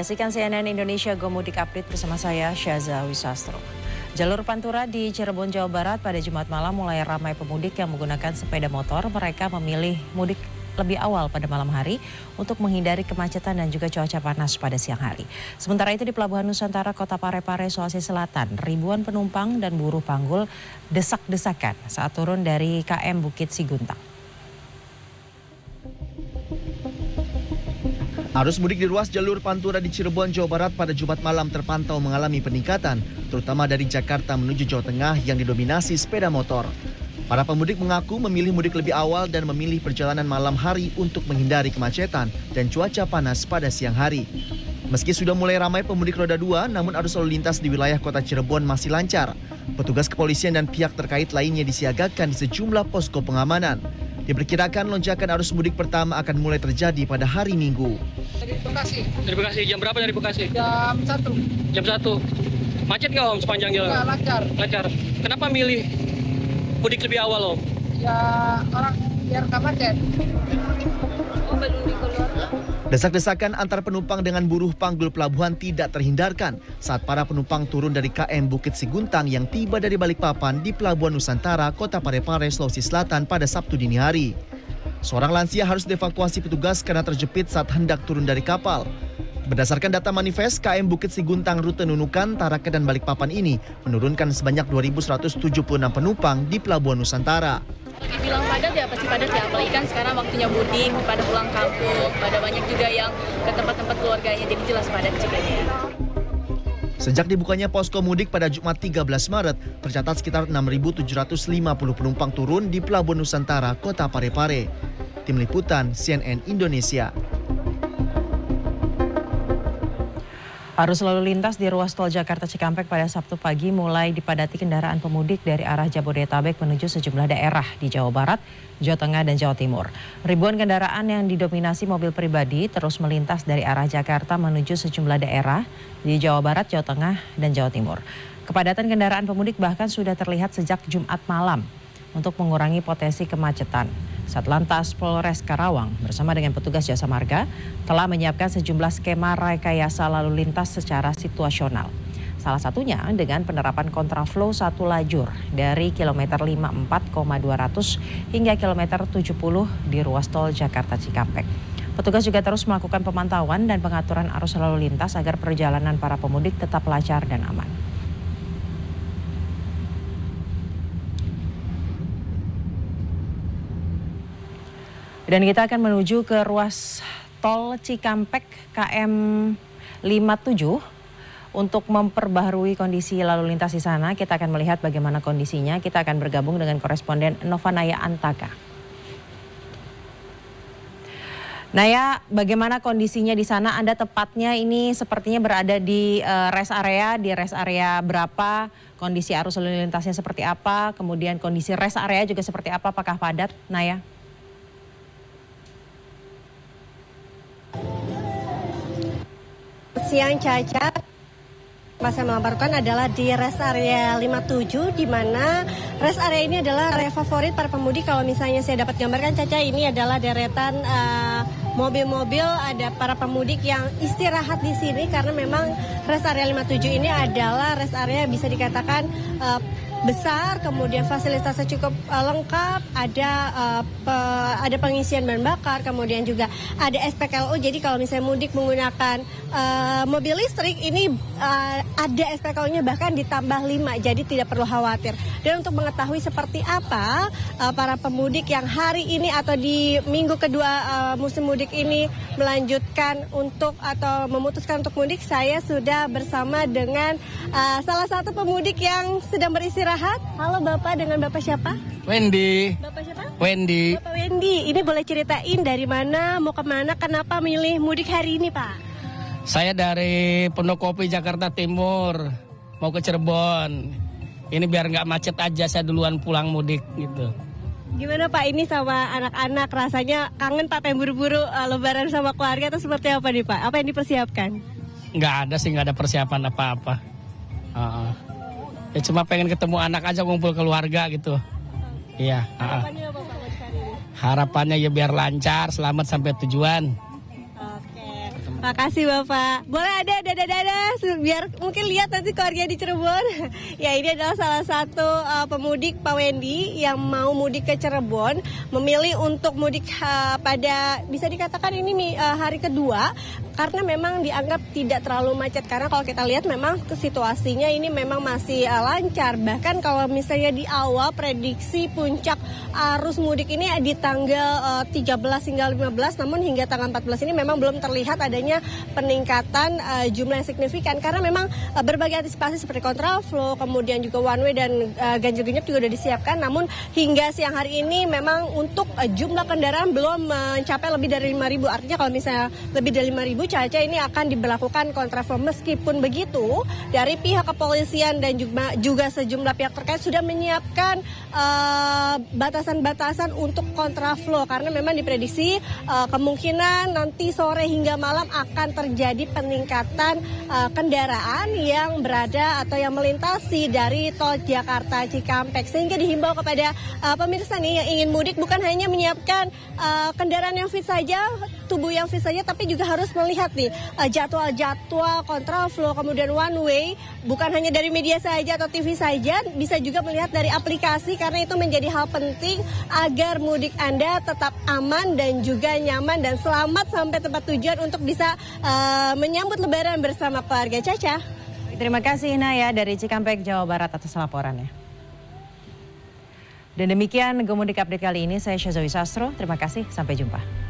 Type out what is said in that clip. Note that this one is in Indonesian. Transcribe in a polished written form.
Menyaksikan CNN Indonesia Go Mudik Update bersama saya, Syaza Wisastro. Jalur Pantura di Cirebon, Jawa Barat pada Jumat malam mulai ramai pemudik yang menggunakan sepeda motor. Mereka memilih mudik lebih awal pada malam hari untuk menghindari kemacetan dan juga cuaca panas pada siang hari. Sementara itu di Pelabuhan Nusantara, Kota Parepare, Sulawesi Selatan, ribuan penumpang dan buruh panggul desak-desakan saat turun dari KM Bukit Siguntang. Arus mudik di ruas jalur Pantura di Cirebon, Jawa Barat pada Jumat malam terpantau mengalami peningkatan, terutama dari Jakarta menuju Jawa Tengah yang didominasi sepeda motor. Para pemudik mengaku memilih mudik lebih awal dan memilih perjalanan malam hari untuk menghindari kemacetan dan cuaca panas pada siang hari. Meski sudah mulai ramai pemudik roda 2, namun arus lalu lintas di wilayah kota Cirebon masih lancar. Petugas kepolisian dan pihak terkait lainnya disiagakan di sejumlah posko pengamanan. Diperkirakan lonjakan arus mudik pertama akan mulai terjadi pada hari Minggu. Dari Bekasi. Dari Bekasi, jam berapa dari Bekasi? Jam 1. Jam 1. Macet nggak Om sepanjang jalan? Nggak, lancar. Lancar. Kenapa milih mudik lebih awal Om? Ya orang biar nggak macet. Oh, belum dikeluar. Desak-desakan antar penumpang dengan buruh panggul pelabuhan tidak terhindarkan saat para penumpang turun dari KM Bukit Siguntang yang tiba dari Balikpapan di Pelabuhan Nusantara, Kota Parepare, Sulawesi Selatan pada Sabtu dini hari. Seorang lansia harus dievakuasi petugas karena terjepit saat hendak turun dari kapal. Berdasarkan data manifest, KM Bukit Siguntang rute Nunukan, Tarakan, dan Balikpapan ini menurunkan sebanyak 2.176 penumpang di Pelabuhan Nusantara. Dibilang padat ya pasti padat ya, apalagi kan sekarang waktunya mudik, pada pulang kampung, pada banyak juga yang ke tempat-tempat keluarganya, jadi jelas padat juga ya. Sejak dibukanya posko mudik pada Jumat 13 Maret, tercatat sekitar 6.750 penumpang turun di Pelabuhan Nusantara, Kota Parepare. Tim Liputan CNN Indonesia. Arus lalu lintas di ruas tol Jakarta Cikampek pada Sabtu pagi mulai dipadati kendaraan pemudik dari arah Jabodetabek menuju sejumlah daerah di Jawa Barat, Jawa Tengah, dan Jawa Timur. Ribuan kendaraan yang didominasi mobil pribadi terus melintas dari arah Jakarta menuju sejumlah daerah di Jawa Barat, Jawa Tengah, dan Jawa Timur. Kepadatan kendaraan pemudik bahkan sudah terlihat sejak Jumat malam. Untuk mengurangi potensi kemacetan, Satlantas Polres Karawang bersama dengan petugas Jasa Marga telah menyiapkan sejumlah skema rekayasa lalu lintas secara situasional. Salah satunya dengan penerapan kontraflow satu lajur dari kilometer 54,200 hingga kilometer 70 di ruas tol Jakarta Cikampek. Petugas juga terus melakukan pemantauan dan pengaturan arus lalu lintas agar perjalanan para pemudik tetap lancar dan aman. Dan kita akan menuju ke ruas tol Cikampek KM 57 untuk memperbaharui kondisi lalu lintas di sana. Kita akan melihat bagaimana kondisinya. Kita akan bergabung dengan koresponden Nova Naya Antaka. Naya, bagaimana kondisinya di sana? Anda tepatnya ini sepertinya berada di rest area berapa? Kondisi arus lalu lintasnya seperti apa? Kemudian kondisi rest area juga seperti apa? Apakah padat, Naya? Siang Caca, saya melaporkan adalah di rest area 57, di mana rest area ini adalah area favorit para pemudik. Kalau misalnya saya dapat gambarkan Caca, ini adalah deretan mobil-mobil, ada para pemudik yang istirahat di sini karena memang rest area 57 ini adalah rest area bisa dikatakan besar, kemudian fasilitasnya cukup lengkap, ada pengisian bahan bakar, kemudian juga ada SPKLU. Jadi kalau misalnya mudik menggunakan mobil listrik ini ada SPKLU-nya bahkan ditambah 5, jadi tidak perlu khawatir. Dan untuk mengetahui seperti apa para pemudik yang hari ini atau di minggu kedua musim mudik ini melanjutkan atau memutuskan untuk mudik, saya sudah bersama dengan salah satu pemudik yang sedang beristirahat. Halo Bapak, dengan Bapak siapa? Wendy. Bapak siapa? Wendy. Bapak Wendy, ini boleh ceritain dari mana, mau kemana, kenapa milih mudik hari ini Pak? Saya dari Pondokopi, Jakarta Timur, mau ke Cirebon. Ini biar nggak macet aja, saya duluan pulang mudik gitu. Gimana Pak, ini sama anak-anak rasanya kangen Pak, pengen buru-buru lebaran sama keluarga atau seperti apa nih Pak? Apa yang dipersiapkan? Nggak ada sih, nggak ada persiapan apa-apa. Ya cuma pengen ketemu anak aja, ngumpul keluarga gitu. Iya. Harapannya apa Pak buat hari ini? Harapannya ya biar lancar, selamat sampai tujuan. Oke. Makasih Bapak. Boleh ada dada-dada biar mungkin lihat nanti keluarga di Cirebon. Ya ini adalah salah satu pemudik Pak Wendy yang mau mudik ke Cirebon, memilih untuk mudik pada bisa dikatakan ini hari kedua karena memang dianggap tidak terlalu macet, karena kalau kita lihat memang situasinya ini memang masih lancar. Bahkan kalau misalnya di awal prediksi puncak arus mudik ini di tanggal 13 hingga 15, namun hingga tanggal 14 ini memang belum terlihat adanya peningkatan jumlah yang signifikan karena memang berbagai antisipasi seperti kontraflow, kemudian juga one way dan ganjil genap juga sudah disiapkan. Namun hingga siang hari ini memang untuk jumlah kendaraan belum mencapai lebih dari 5.000. Artinya kalau misalnya lebih dari 5.000, Caca ini akan diberlakukan kontraflow. Meskipun begitu, dari pihak kepolisian dan juga sejumlah pihak terkait sudah menyiapkan batasan-batasan untuk kontraflow karena memang diprediksi kemungkinan nanti sore hingga malam akan terjadi peningkatan kendaraan yang berada atau yang melintasi dari tol Jakarta Cikampek, sehingga dihimbau kepada pemirsa nih yang ingin mudik bukan hanya menyiapkan kendaraan yang fit saja, tubuh yang fit saja, tapi juga harus melihat nih jadwal-jadwal kontraflow, kemudian one way, bukan hanya dari media saja atau TV saja, bisa juga melihat dari aplikasi karena itu menjadi hal penting agar mudik Anda tetap aman dan juga nyaman dan selamat sampai tempat tujuan untuk bisa menyambut Lebaran bersama keluarga. Caca. Terima kasih Inaya dari Cikampek, Jawa Barat atas laporannya. Dan demikian Gomudik Update kali ini, saya Syazawi Sastro, terima kasih, sampai jumpa.